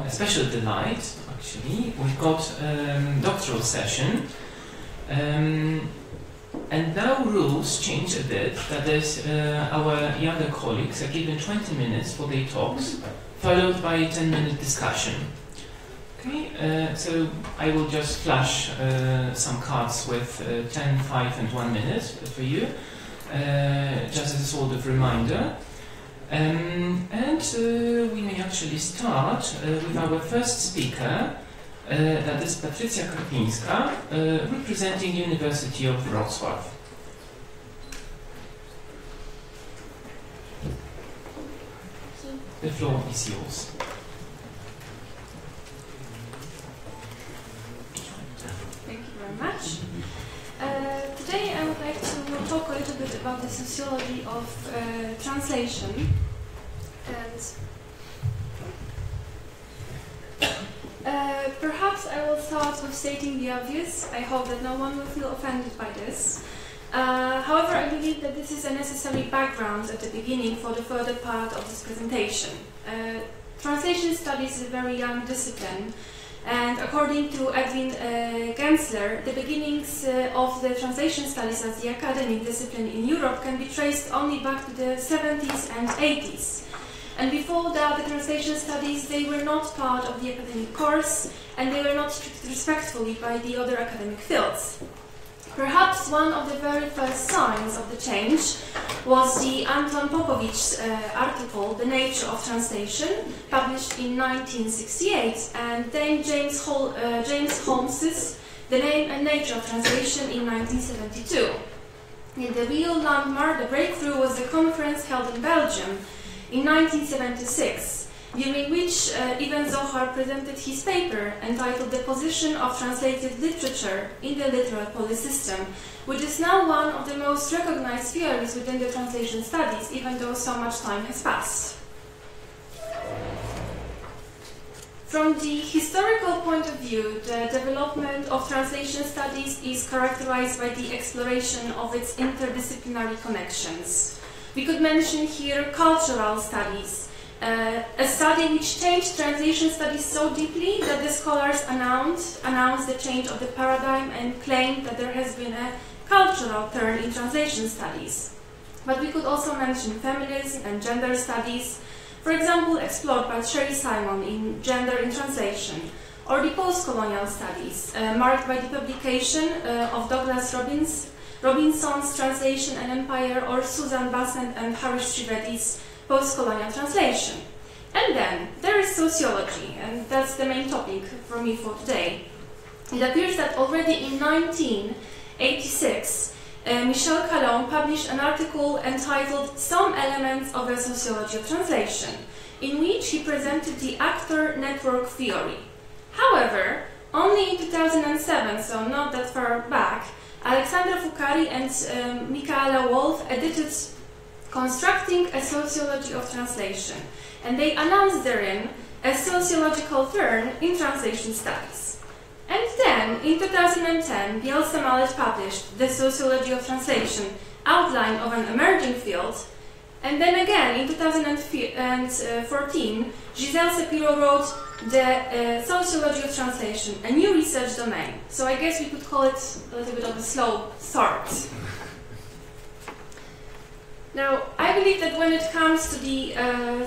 a special delight, actually. We've got doctoral session, and now rules change a bit. That is, our younger colleagues are given 20 minutes for their talks, followed by a 10-minute discussion. Okay, so I will just flash some cards with 10, 5 and 1 minute for you, just as a sort of reminder. And we may actually start with our first speaker, that is Patrycja Karpińska, representing University of Wrocław. The floor is yours. Thank you very much. Today I would like to talk a little bit about the sociology of translation. And perhaps I will start with stating the obvious. I hope that no one will feel offended by this. However, I believe that this is a necessary background at the beginning for the further part of this presentation. Translation studies is a very young discipline, and according to Edwin Gensler, the beginnings of the translation studies as the academic discipline in Europe can be traced only back to the 70s and 80s. And before that, the translation studies, they were not part of the academic course, and they were not treated respectfully by the other academic fields. Perhaps one of the very first signs of the change was the Anton Popovich's article, The Nature of Translation, published in 1968, and then James Holmes's The Name and Nature of Translation in 1972. And the real landmark, the breakthrough, was the conference held in Belgium in 1976, during which Ivan Zohar presented his paper entitled The Position of Translated Literature in the Literal Policy System, which is now one of the most recognized theories within the translation studies, even though so much time has passed. From the historical point of view, the development of translation studies is characterized by the exploration of its interdisciplinary connections. We could mention here cultural studies, a study which changed translation studies so deeply that the scholars announced the change of the paradigm and claimed that there has been a cultural turn in translation studies. But we could also mention feminism and gender studies, for example, explored by Sherry Simon in Gender in Translation, or the post-colonial studies, marked by the publication of Douglas Robinson's Translation and Empire, or Susan Bassent and Harish Trivedi's Post-Colonial Translation. And then there is sociology, and that's the main topic for me for today. It appears that already in 1986, Michel Calon published an article entitled Some Elements of a Sociology of Translation, in which he presented the actor network theory. However, only in 2007, so not that far back, Alexandra Fukari and Michaela Wolf edited Constructing a Sociology of Translation, and they announced therein a sociological turn in translation studies. And then, in 2010, Bielsa Mallet published The Sociology of Translation, Outline of an Emerging Field, and then again, in 2014, Giselle Sepiro wrote The Sociology of Translation, a new research domain. So I guess we could call it a little bit of a slow start. Now, I believe that when it comes to the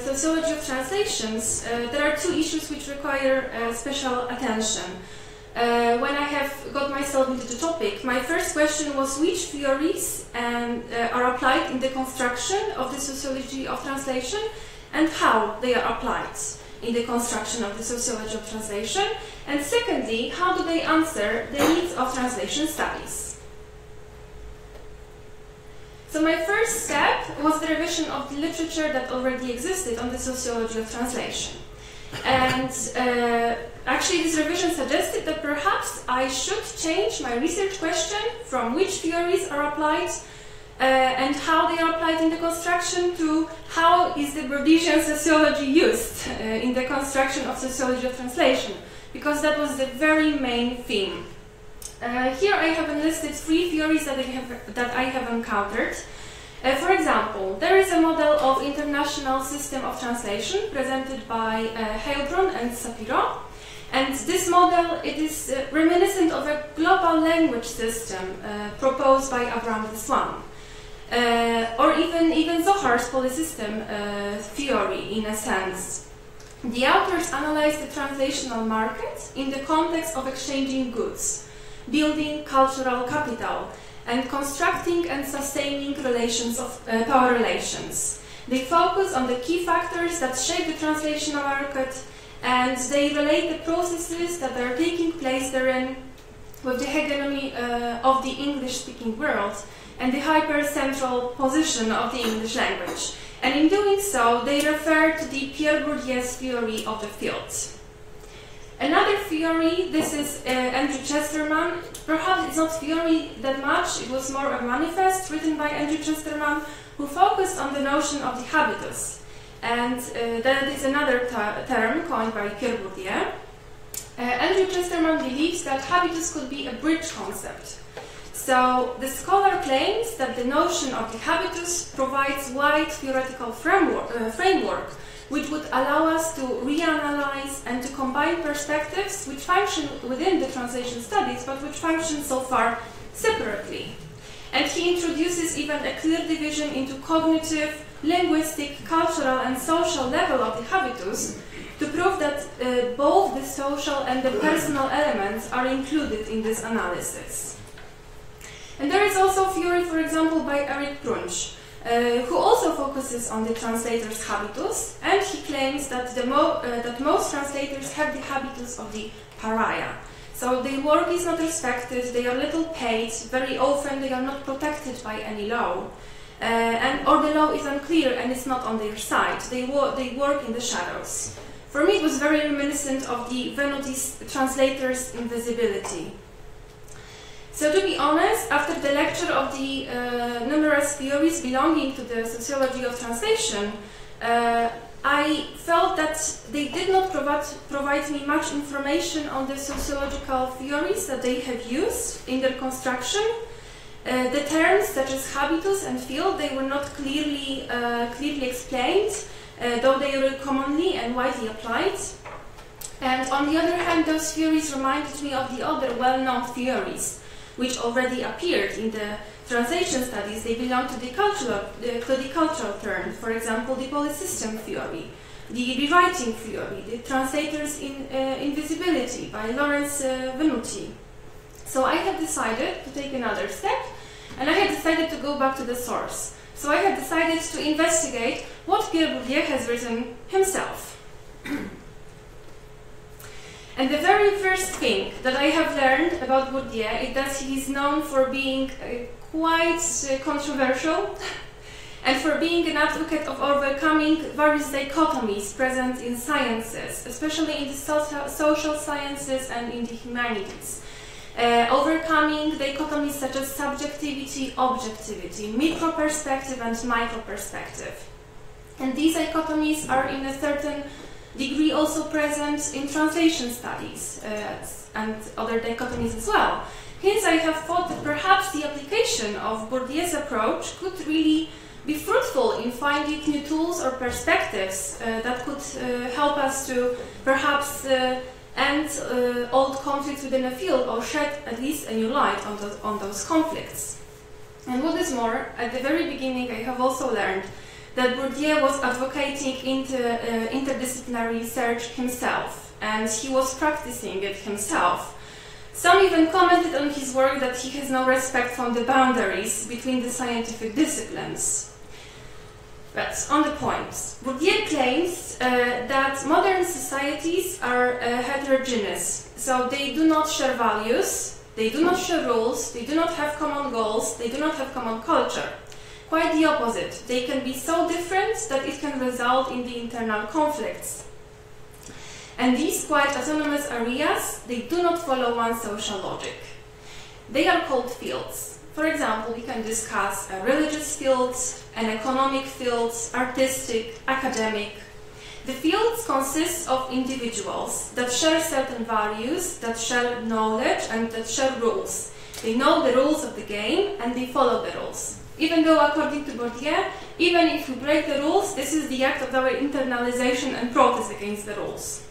sociology of translations, there are two issues which require special attention. When I have got myself into the topic, my first question was which theories are applied in the construction of the sociology of translation, and how they are applied in the construction of the sociology of translation, and secondly, how do they answer the needs of translation studies. So my first step was the revision of the literature that already existed on the sociology of translation. And actually this revision suggested that perhaps I should change my research question from which theories are applied and how they are applied in the construction to how is the Brodesian sociology used in the construction of sociology of translation, because that was the very main theme. Here I have enlisted three theories that I have encountered, For example, there is a model of international system of translation presented by Heilbronn and Sapiro. And this model, it is reminiscent of a global language system proposed by Abraham Swan, or even Zohar's polysystem theory in a sense. The authors analyzed the translational market in the context of exchanging goods, building cultural capital, and constructing and sustaining relations of power relations. They focus on the key factors that shape the translational market, and they relate the processes that are taking place therein with the hegemony of the English-speaking world and the hyper-central position of the English language. And in doing so, they refer to the Pierre Bourdieu's theory of the field. Another theory, this is Andrew Chesterman. Perhaps it's not theory that much, it was more a manifest written by Andrew Chesterman, who focused on the notion of the habitus. And that is another term coined by Pierre Bourdieu. Andrew Chesterman believes that habitus could be a bridge concept. So the scholar claims that the notion of the habitus provides wide theoretical framework which would allow us to reanalyze and to combine perspectives which function within the translation studies but which function so far separately. And he introduces even a clear division into cognitive, linguistic, cultural and social level of the habitus to prove that both the social and the personal elements are included in this analysis. And there is also theory, for example, by Eric Prunch, who also focuses on the translator's habitus, and he claims that, that most translators have the habitus of the pariah. So their work is not respected, they are little paid, very often they are not protected by any law, or the law is unclear and it's not on their side. They work in the shadows. For me, it was very reminiscent of the Venuti's translator's invisibility. So to be honest, after the lecture of the numerous theories belonging to the sociology of translation, I felt that they did not provide me much information on the sociological theories that they have used in their construction. The terms such as habitus and field, they were not clearly explained, though they were commonly and widely applied. And on the other hand, those theories reminded me of the other well-known theories which already appeared in the translation studies. They belong to the cultural turn. For example, the polysystem theory, the rewriting theory, the translator's invisibility by Lawrence Venuti. So I have decided to take another step, and I have decided to go back to the source. So I have decided to investigate what Pierre Bourdieu has written himself. And the very first thing that I have learned about Bourdieu is that he is known for being quite controversial and for being an advocate of overcoming various dichotomies present in sciences, especially in the social sciences and in the humanities. Overcoming dichotomies such as subjectivity, objectivity, micro-perspective and micro-perspective. And these dichotomies are in a certain degree also present in translation studies and other dichotomies as well. Hence, I have thought that perhaps the application of Bourdieu's approach could really be fruitful in finding new tools or perspectives that could help us to perhaps end old conflicts within a field or shed at least a new light on those conflicts. And what is more, at the very beginning I have also learned that Bourdieu was advocating interdisciplinary research himself, and he was practicing it himself. Some even commented on his work that he has no respect for the boundaries between the scientific disciplines. But on the point, Bourdieu claims that modern societies are heterogeneous, so they do not share values, they do not share rules, they do not have common goals, they do not have common culture. Quite the opposite. They can be so different that it can result in the internal conflicts. And these quite autonomous areas, they do not follow one social logic. They are called fields. For example, we can discuss a religious field, an economic field, artistic, academic. The fields consist of individuals that share certain values, that share knowledge and that share rules. They know the rules of the game and they follow the rules. even though according to Bourdieu, even if we break the rules, this is the act of our internalization and protest against the rules.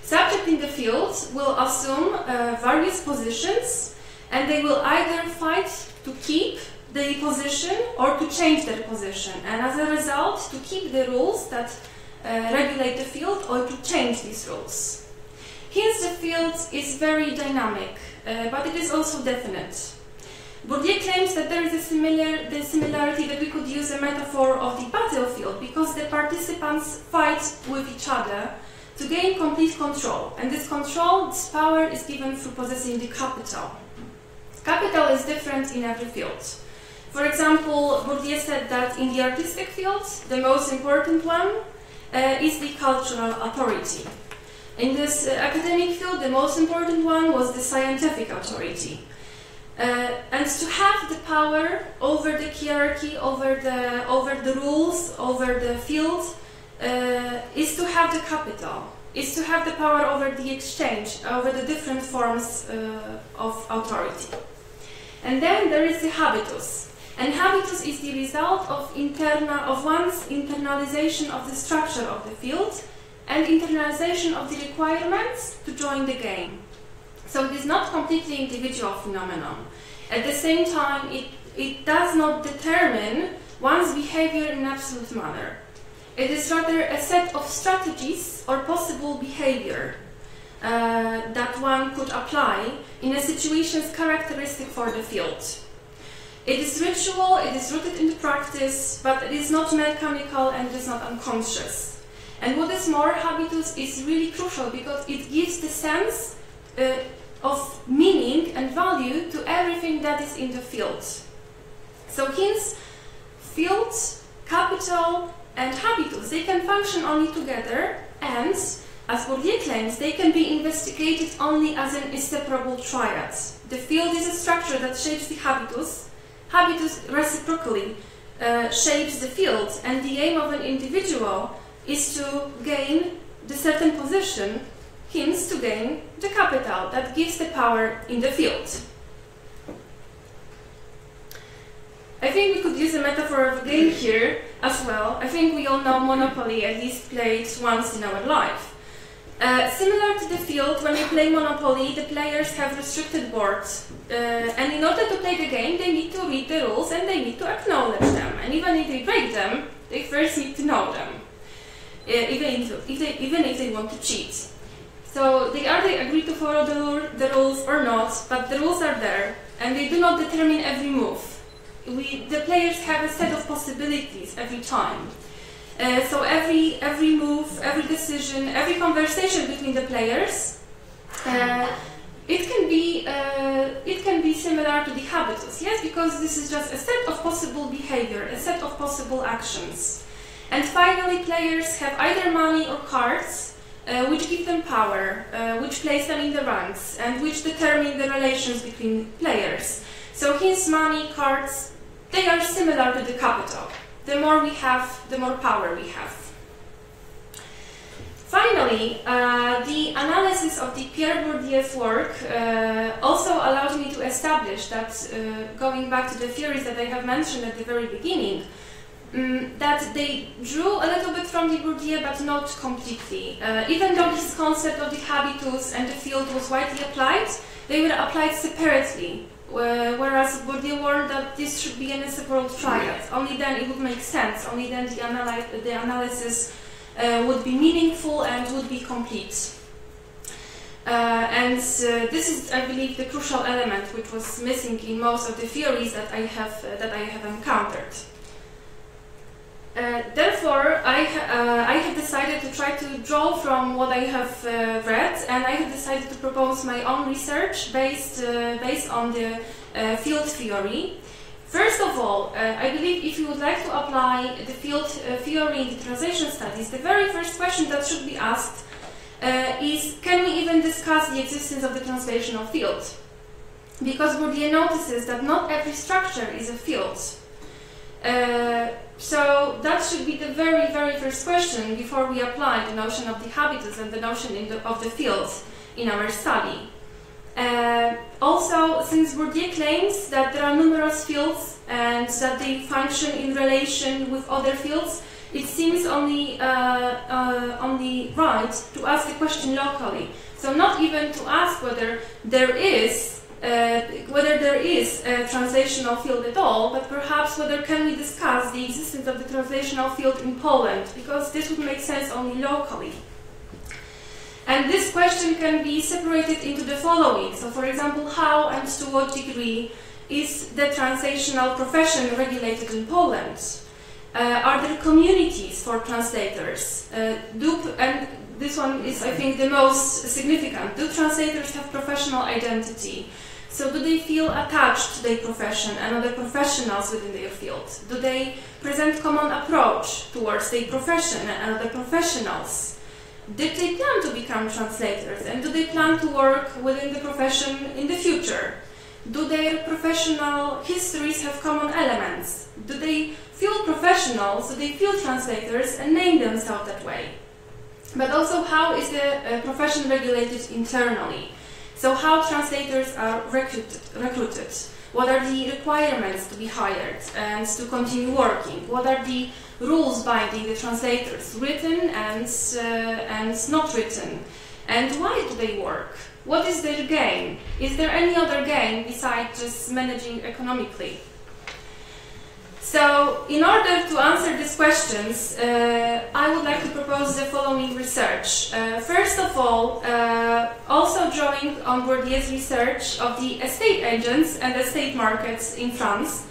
Subjects in the field will assume various positions, and they will either fight to keep the position or to change their position, and as a result to keep the rules that regulate the field or to change these rules. Hence the field is very dynamic, but it is also definite. Bourdieu claims that there is a similarity that we could use a metaphor of the battlefield, because the participants fight with each other to gain complete control, and this control, this power is given through possessing the capital. Capital is different in every field. For example, Bourdieu said that in the artistic field, the most important one is the cultural authority. In this academic field, the most important one was the scientific authority. And to have the power over the hierarchy, over the rules, over the field, is to have the capital, is to have the power over the exchange, over the different forms of authority. And then there is the habitus. And habitus is the result of one's internalization of the structure of the field and internalization of the requirements to join the game. So it is not completely individual phenomenon. At the same time, it does not determine one's behavior in an absolute manner. It is rather a set of strategies or possible behavior that one could apply in a situations characteristic for the field. It is ritual, it is rooted in the practice, but it is not mechanical and it is not unconscious. And what is more, habitus is really crucial because it gives the sense of meaning and value to everything that is in the field. So hence, field, capital, and habitus, they can function only together, and, as Bourdieu claims, they can be investigated only as an inseparable triad. The field is a structure that shapes the habitus. Habitus reciprocally shapes the field, and the aim of an individual is to gain the certain position, hence to gain the capital that gives the power in the field. I think we could use a metaphor of a game here as well. I think we all know Monopoly, at least played once in our life. Similar to the field, when you play Monopoly, the players have restricted boards. And in order to play the game, they need to read the rules and they need to acknowledge them. And even if they break them, they first need to know them, even if they want to cheat. So they either agree to follow the rules or not, but the rules are there, and they do not determine every move. The players have a set of possibilities every time. So every move, every decision, every conversation between the players, it can be similar to the habitus, yes, because this is just a set of possible behavior, a set of possible actions. And finally, players have either money or cards, which give them power, which place them in the ranks, and which determine the relations between players. So hence money, cards, they are similar to the capital. The more we have, the more power we have. Finally, the analysis of the Pierre Bourdieu's work also allowed me to establish that, going back to the theories that I have mentioned at the very beginning, that they drew a little bit from the Bourdieu, but not completely. Even though his concept of the habitus and the field was widely applied, they were applied separately. Whereas Bourdieu warned that this should be an inseparable triad. Only then it would make sense, only then the analysis would be meaningful and would be complete. And this is, I believe, the crucial element which was missing in most of the theories that I have encountered. Therefore, I have decided to try to draw from what I have read, and I have decided to propose my own research based on the field theory. First of all, I believe if you would like to apply the field theory in the translation studies, the very first question that should be asked is, can we even discuss the existence of the translational field? Because Bourdieu notices that not every structure is a field. So that should be the very, very first question before we apply the notion of the habitus and the notion of the field in our study. Also, since Bourdieu claims that there are numerous fields and that they function in relation with other fields, it seems only right to ask the question locally. So not even to ask whether there is a translational field at all, but perhaps whether can we discuss the existence of the translational field in Poland, because this would make sense only locally. And this question can be separated into the following. So, for example, how and to what degree is the translational profession regulated in Poland? Are there communities for translators? And this one is, I think, the most significant. Do translators have professional identity? So do they feel attached to their profession and other professionals within their field? Do they present common approach towards their profession and other professionals? Did they plan to become translators, and do they plan to work within the profession in the future? Do their professional histories have common elements? Do they feel professionals, do they feel translators and name themselves that way? But also, how is the profession regulated internally? So how translators are recruited? What are the requirements to be hired and to continue working? What are the rules binding the translators, written and not written? And why do they work? What is their gain? Is there any other gain besides just managing economically? So, in order to answer these questions, I would like to propose the following research. First of all, also drawing on Bourdieu's research of the estate agents and estate markets in France,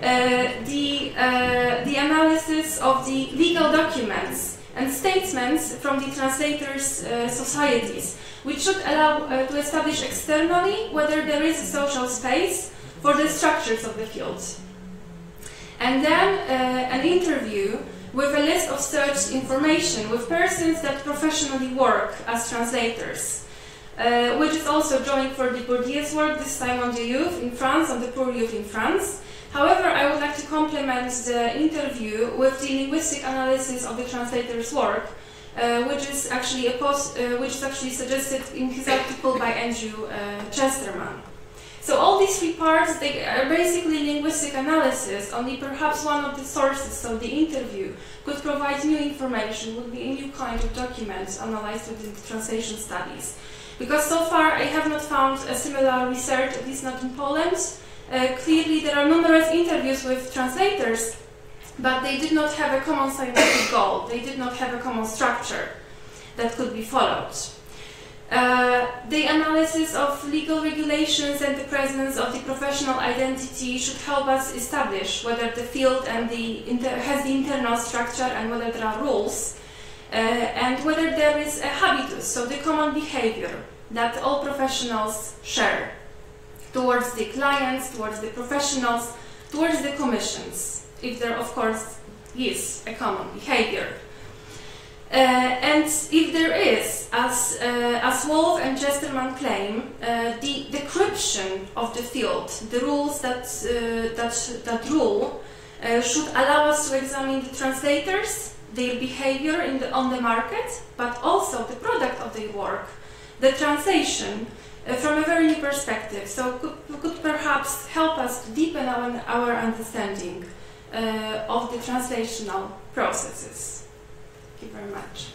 the analysis of the legal documents and statements from the translators' societies, which should allow to establish externally whether there is a social space for the structures of the field. And then an interview with a list of searched information with persons that professionally work as translators, which is also drawing for the Bourdieu's work, this time on the youth in France, on the poor youth in France. However, I would like to complement the interview with the linguistic analysis of the translator's work, which is actually suggested in his article by Andrew Chesterman. So all these three parts, they are basically linguistic analysis, only perhaps one of the sources, so the interview, could provide new information, would be a new kind of document analyzed within the translation studies. Because so far I have not found a similar research, at least not in Poland. Clearly there are numerous interviews with translators, but they did not have a common scientific goal, they did not have a common structure that could be followed. The analysis of legal regulations and the presence of the professional identity should help us establish whether the field and has the internal structure and whether there are rules, and whether there is a habitus, so the common behavior that all professionals share towards the clients, towards the professionals, towards the commissions, if there of course is a common behavior. And if there is, as Wolf and Chesterman claim, the decryption of the field, the rules that rule, should allow us to examine the translators, their behavior on the market, but also the product of their work, the translation, from a very new perspective. So could perhaps help us to deepen our understanding of the translational processes. Thank you very much.